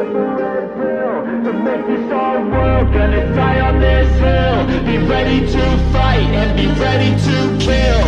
To make this our world, gonna die on this hill. Be ready to fight and be ready to kill.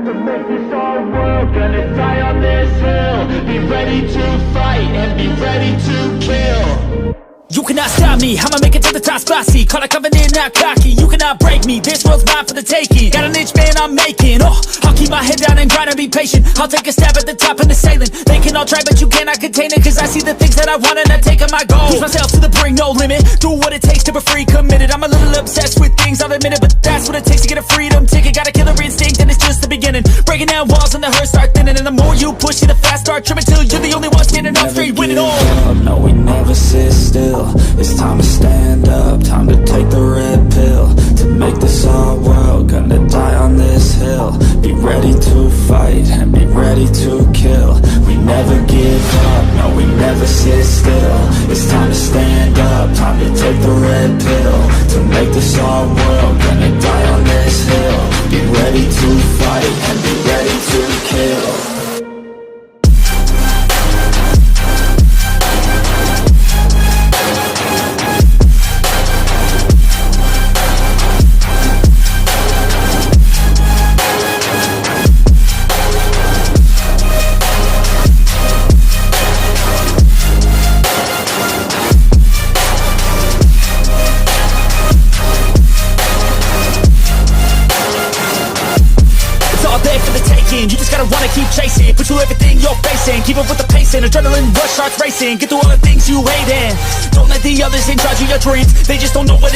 To make this our world, gonna die on this hill. Be ready to fight and be ready to kill. You cannot stop me, I'ma make it to the top spicy. Call a covenant, not cocky, you cannot break me. This world's mine for the taking. Got an inch, man, I'm making. I'll keep my head down and grind and be patient. I'll take a stab at the top and the sailing. They can all try, but you cannot contain it. Cause I see the things that I want and I take on my goal. Push myself to the brink, no limit. Do what it takes to be free, committed. I'm a little obsessed with things, I'll admit it. But that's what it takes to get a freedom ticket. Got a killer instinct and it's just the beginning. Breaking down walls and the hurt start thinning. And the more you push it, the fast start trimming. Till you're the only one standing up straight, winning all. No, we never sit still. It's time to stand up, time to take the red pill. To make this our world, gonna die on this hill. Be ready to fight and be ready to kill. We never give up, no, we never sit still. It's time to stand up, time to take the red pill. To make this our world, gonna die on this hill. Be ready to fight and be ready to kill. You just gotta wanna keep chasing. Put you everything you're facing. Keep up with the pace and adrenaline rush starts racing. Get through all the things you hate in. Don't let the others inside you your dreams. They just don't know what